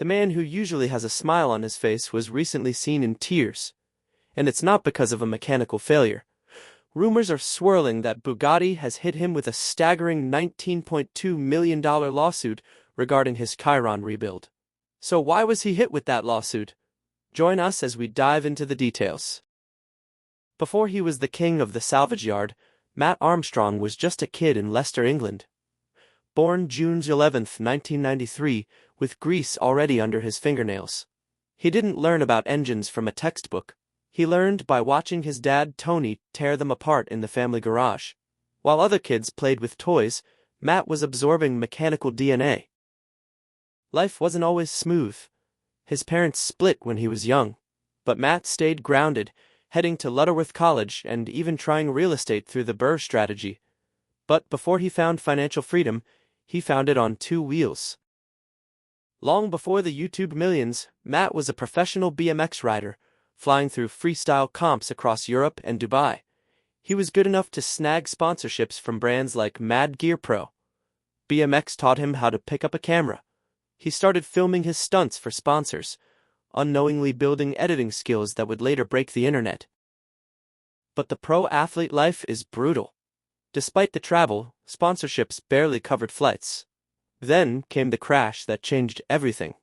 The man who usually has a smile on his face was recently seen in tears. And it's not because of a mechanical failure. Rumors are swirling that Bugatti has hit him with a staggering $19.2 million lawsuit regarding his Chiron rebuild. So why was he hit with that lawsuit? Join us as we dive into the details. Before he was the king of the salvage yard, Matt Armstrong was just a kid in Leicester, England. Born June 11, 1993, with grease already under his fingernails. He didn't learn about engines from a textbook. He learned by watching his dad, Tony, tear them apart in the family garage. While other kids played with toys, Matt was absorbing mechanical DNA. Life wasn't always smooth. His parents split when he was young, but Matt stayed grounded, heading to Lutterworth College and even trying real estate through the Burr strategy. But before he found financial freedom, he found it on two wheels. Long before the YouTube millions, Matt was a professional BMX rider, flying through freestyle comps across Europe and Dubai. He was good enough to snag sponsorships from brands like Mad Gear Pro. BMX taught him how to pick up a camera. He started filming his stunts for sponsors, unknowingly building editing skills that would later break the internet. But the pro athlete life is brutal. Despite the travel, sponsorships barely covered flights. Then came the crash that changed everything.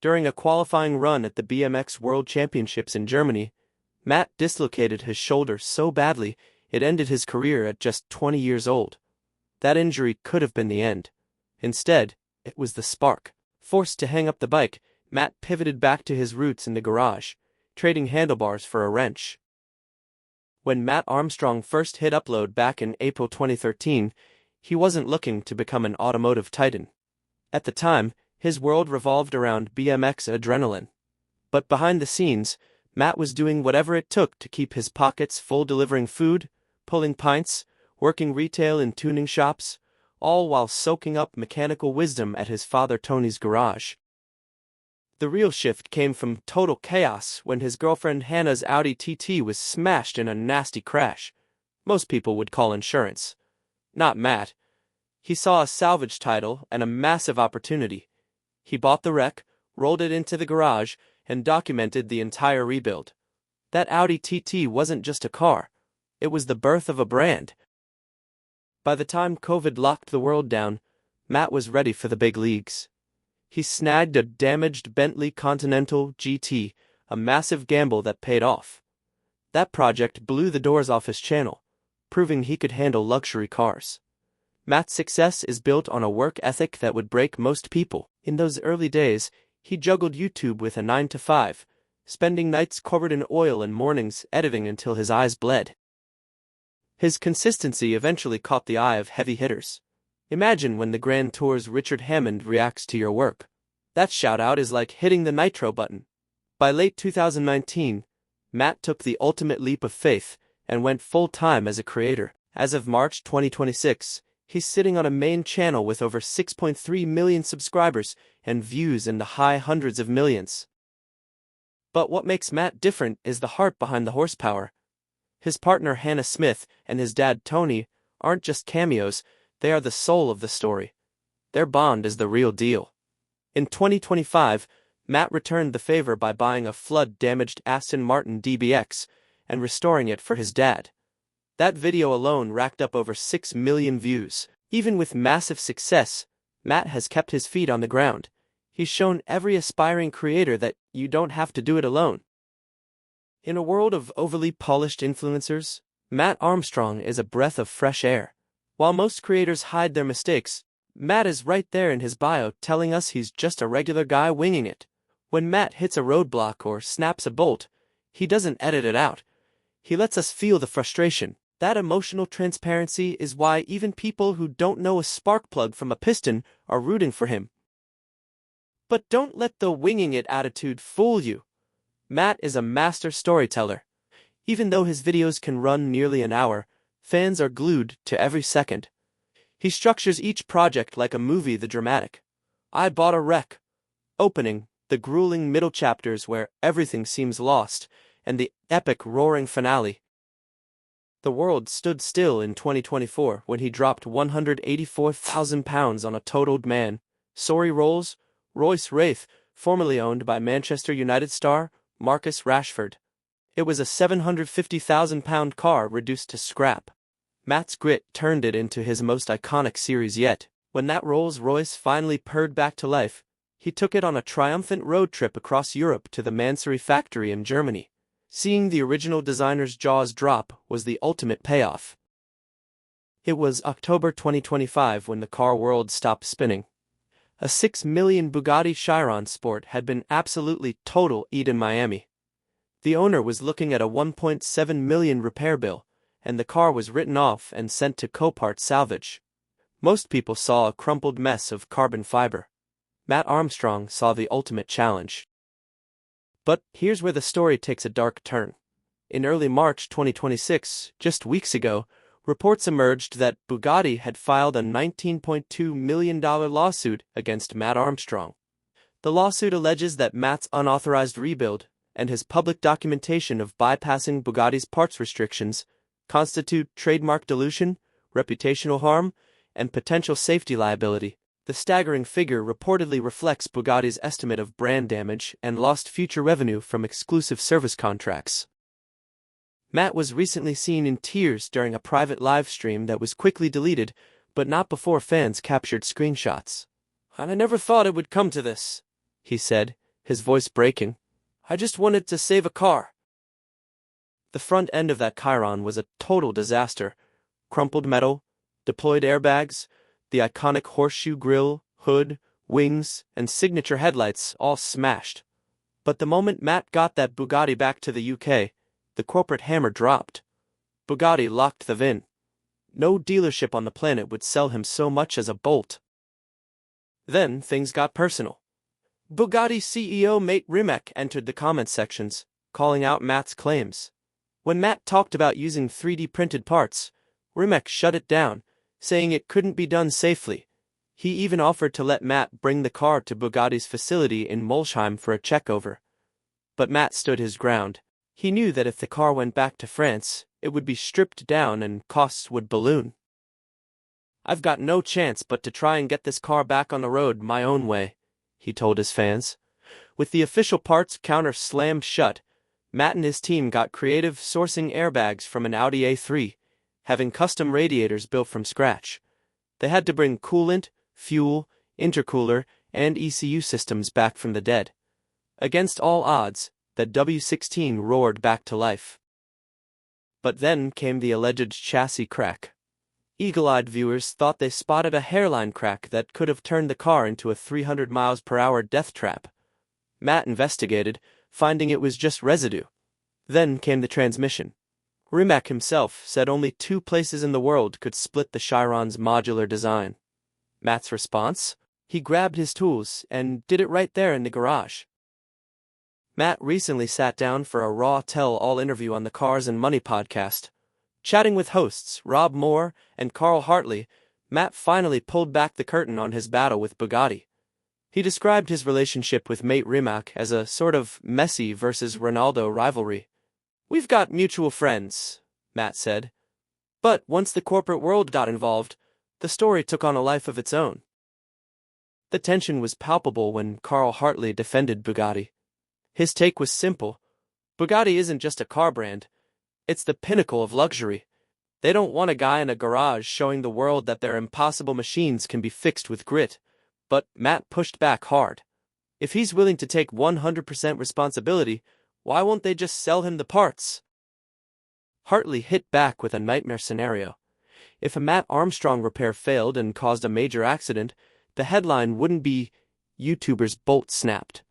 During a qualifying run at the BMX World Championships in Germany, Matt dislocated his shoulder so badly it ended his career at just 20 years old. That injury could have been the end. Instead, it was the spark. Forced to hang up the bike, Matt pivoted back to his roots in the garage, trading handlebars for a wrench. When Matt Armstrong first hit upload back in April 2013, he wasn't looking to become an automotive titan. At the time, his world revolved around BMX adrenaline. But behind the scenes, Matt was doing whatever it took to keep his pockets full, delivering food, pulling pints, working retail in tuning shops, all while soaking up mechanical wisdom at his father Tony's garage. The real shift came from total chaos when his girlfriend Hannah's Audi TT was smashed in a nasty crash. Most people would call insurance. Not Matt. He saw a salvage title and a massive opportunity. He bought the wreck, rolled it into the garage, and documented the entire rebuild. That Audi TT wasn't just a car. It was the birth of a brand. By the time COVID locked the world down, Matt was ready for the big leagues. He snagged a damaged Bentley Continental GT, a massive gamble that paid off. That project blew the doors off his channel, proving he could handle luxury cars. Matt's success is built on a work ethic that would break most people. In those early days, he juggled YouTube with a 9-to-5, spending nights covered in oil and mornings editing until his eyes bled. His consistency eventually caught the eye of heavy hitters. Imagine when the Grand Tour's Richard Hammond reacts to your work. That shout-out is like hitting the nitro button. By late 2019, Matt took the ultimate leap of faith and went full-time as a creator. As of March 2026, he's sitting on a main channel with over 6.3 million subscribers and views in the high hundreds of millions. But what makes Matt different is the heart behind the horsepower. His partner Hannah Smith and his dad Tony aren't just cameos, they are the soul of the story. Their bond is the real deal. In 2025, Matt returned the favor by buying a flood-damaged Aston Martin DBX and restoring it for his dad. That video alone racked up over 6 million views. Even with massive success, Matt has kept his feet on the ground. He's shown every aspiring creator that you don't have to do it alone. In a world of overly polished influencers, Matt Armstrong is a breath of fresh air. While most creators hide their mistakes, Matt is right there in his bio telling us he's just a regular guy winging it. When Matt hits a roadblock or snaps a bolt, he doesn't edit it out. He lets us feel the frustration. That emotional transparency is why even people who don't know a spark plug from a piston are rooting for him. But don't let the winging it attitude fool you. Matt is a master storyteller. Even though his videos can run nearly an hour, fans are glued to every second. He structures each project like a movie, the dramatic "I bought a wreck" opening, the grueling middle chapters where everything seems lost, and the epic roaring finale. The world stood still in 2024 when he dropped 184,000 pounds on a totaled man. Sorry Rolls Royce Wraith formerly owned by Manchester United star Marcus Rashford. It was a £750,000 car reduced to scrap. Matt's grit turned it into his most iconic series yet. When that Rolls-Royce finally purred back to life, he took it on a triumphant road trip across Europe to the Mansory factory in Germany. Seeing the original designer's jaws drop was the ultimate payoff. It was October 2025 when the car world stopped spinning. A $6 million Bugatti Chiron Sport had been absolutely total in Miami. The owner was looking at a $1.7 million repair bill, and the car was written off and sent to Copart salvage. Most people saw a crumpled mess of carbon fiber. Matt Armstrong saw the ultimate challenge. But here's where the story takes a dark turn. In early March 2026, just weeks ago, reports emerged that Bugatti had filed a $19.2 million lawsuit against Matt Armstrong. The lawsuit alleges that Matt's unauthorized rebuild and his public documentation of bypassing Bugatti's parts restrictions constitute trademark dilution, reputational harm, and potential safety liability. The staggering figure reportedly reflects Bugatti's estimate of brand damage and lost future revenue from exclusive service contracts. Matt was recently seen in tears during a private live stream that was quickly deleted, but not before fans captured screenshots. "I never thought it would come to this," he said, his voice breaking. "I just wanted to save a car." The front end of that Chiron was a total disaster. Crumpled metal, deployed airbags, the iconic horseshoe grille, hood, wings, and signature headlights all smashed. But the moment Matt got that Bugatti back to the UK, the corporate hammer dropped. Bugatti locked the VIN. No dealership on the planet would sell him so much as a Bolt. Then things got personal. Bugatti CEO Matt Rimac entered the comment sections, calling out Matt's claims. When Matt talked about using 3D printed parts, Rimac shut it down, saying it couldn't be done safely. He even offered to let Matt bring the car to Bugatti's facility in Molsheim for a checkover. But Matt stood his ground. He knew that if the car went back to France, it would be stripped down and costs would balloon. "I've got no chance but to try and get this car back on the road my own way," he told his fans. With the official parts counter slammed shut, Matt and his team got creative sourcing airbags from an Audi A3, having custom radiators built from scratch. They had to bring coolant, fuel, intercooler, and ECU systems back from the dead. Against all odds, the W16 roared back to life. But then came the alleged chassis crack. Eagle-eyed viewers thought they spotted a hairline crack that could have turned the car into a 300 mph death trap. Matt investigated, finding it was just residue. Then came the transmission. Rimac himself said only 2 places in the world could split the Chiron's modular design. Matt's response? He grabbed his tools and did it right there in the garage. Matt recently sat down for a raw tell-all interview on the Cars and Money podcast. Chatting with hosts Rob Moore and Carl Hartley, Matt finally pulled back the curtain on his battle with Bugatti. He described his relationship with Matt Rimac as a sort of Messi versus Ronaldo rivalry. "We've got mutual friends," Matt said. But once the corporate world got involved, the story took on a life of its own. The tension was palpable when Carl Hartley defended Bugatti. His take was simple. Bugatti isn't just a car brand. It's the pinnacle of luxury. They don't want a guy in a garage showing the world that their impossible machines can be fixed with grit. But Matt pushed back hard. If he's willing to take 100% responsibility, why won't they just sell him the parts? Hartley hit back with a nightmare scenario. If a Matt Armstrong repair failed and caused a major accident, the headline wouldn't be "YouTuber's Bolt Snapped."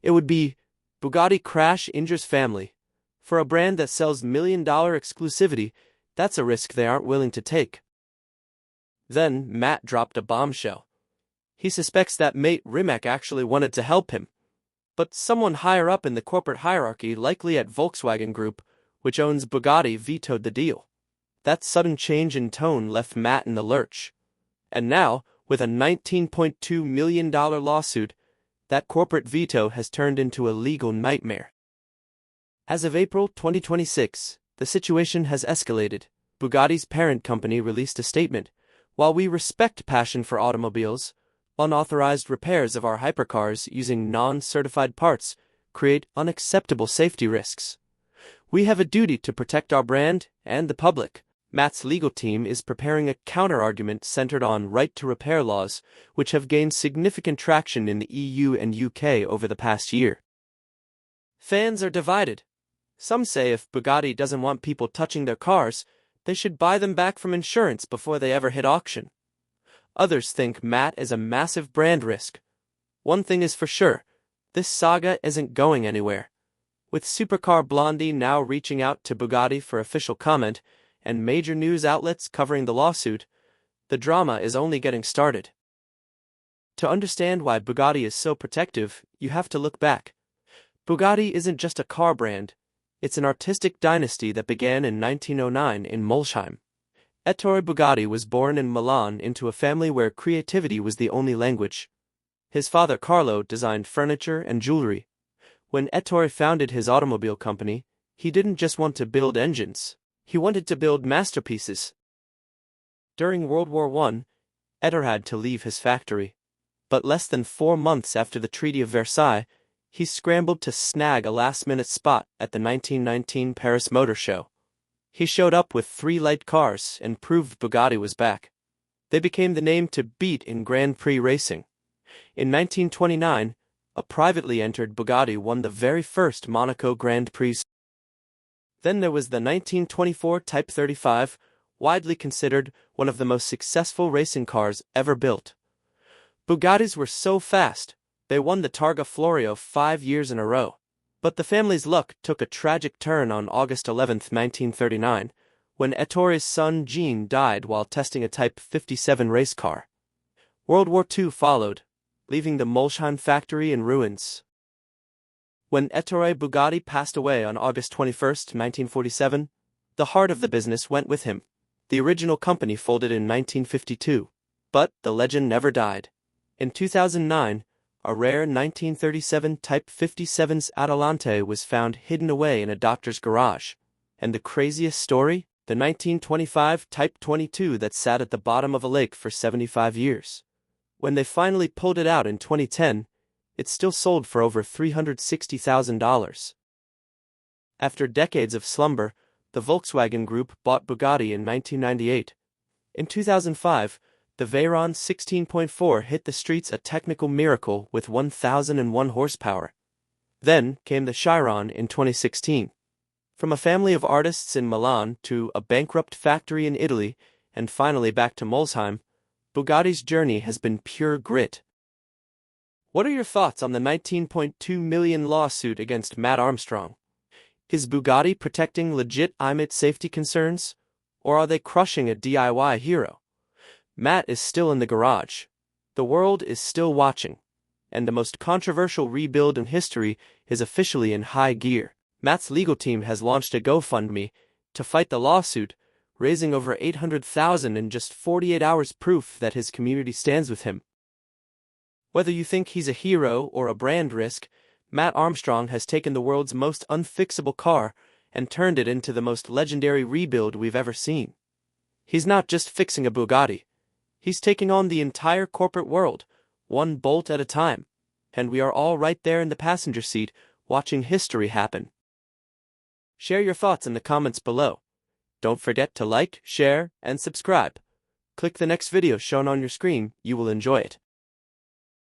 It would be "Bugatti Crash Injures Family." For a brand that sells million-dollar exclusivity, that's a risk they aren't willing to take. Then Matt dropped a bombshell. He suspects that Matt Rimac actually wanted to help him. But someone higher up in the corporate hierarchy, likely at Volkswagen Group, which owns Bugatti, vetoed the deal. That sudden change in tone left Matt in the lurch. And now, with a $19.2 million lawsuit, that corporate veto has turned into a legal nightmare. As of April 2026, the situation has escalated. Bugatti's parent company released a statement. "While we respect passion for automobiles, Unauthorized repairs of our hypercars using non-certified parts create unacceptable safety risks. We have a duty to protect our brand and the public. Matt's legal team is preparing a counter-argument centered on right-to-repair laws, which have gained significant traction in the EU and UK over the past year. Fans are divided. Some say if Bugatti doesn't want people touching their cars, they should buy them back from insurance before they ever hit auction. Others think Matt is a massive brand risk. One thing is for sure, this saga isn't going anywhere. With Supercar Blondie now reaching out to Bugatti for official comment, and major news outlets covering the lawsuit, the drama is only getting started. To understand why Bugatti is so protective, you have to look back. Bugatti isn't just a car brand, it's an artistic dynasty that began in 1909 in Molsheim. Ettore Bugatti was born in Milan into a family where creativity was the only language. His father Carlo designed furniture and jewelry. When Ettore founded his automobile company, he didn't just want to build engines. He wanted to build masterpieces. During World War I, Ettore had to leave his factory. But less than 4 months after the Treaty of Versailles, he scrambled to snag a last-minute spot at the 1919 Paris Motor Show. He showed up with 3 light cars and proved Bugatti was back. They became the name to beat in Grand Prix racing. In 1929, a privately entered Bugatti won the very first Monaco Grand Prix. Then there was the 1924 Type 35, widely considered one of the most successful racing cars ever built. Bugattis were so fast, they won the Targa Florio 5 years in a row. But the family's luck took a tragic turn on August 11, 1939, when Ettore's son Jean died while testing a Type 57 race car. World War II followed, leaving the Molsheim factory in ruins. When Ettore Bugatti passed away on August 21, 1947, the heart of the business went with him. The original company folded in 1952, but the legend never died. In 2009, a rare 1937 Type 57's Adelante was found hidden away in a doctor's garage. And the craziest story? The 1925 Type 22 that sat at the bottom of a lake for 75 years. When they finally pulled it out in 2010, it still sold for over $360,000. After decades of slumber, the Volkswagen Group bought Bugatti in 1998. In 2005, the Veyron 16.4 hit the streets, a technical miracle with 1,001 horsepower. Then came the Chiron in 2016. From a family of artists in Milan to a bankrupt factory in Italy, and finally back to Molsheim, Bugatti's journey has been pure grit. What are your thoughts on the $19.2 million lawsuit against Matt Armstrong? Is Bugatti protecting legitimate safety concerns, or are they crushing a DIY hero? Matt is still in the garage. The world is still watching. And the most controversial rebuild in history is officially in high gear. Matt's legal team has launched a GoFundMe to fight the lawsuit, raising over $800,000 in just 48 hours, proof that his community stands with him. Whether you think he's a hero or a brand risk, Matt Armstrong has taken the world's most unfixable car and turned it into the most legendary rebuild we've ever seen. He's not just fixing a Bugatti. He's taking on the entire corporate world, one bolt at a time. And we are all right there in the passenger seat, watching history happen. Share your thoughts in the comments below. Don't forget to like, share, and subscribe. Click the next video shown on your screen, you will enjoy it.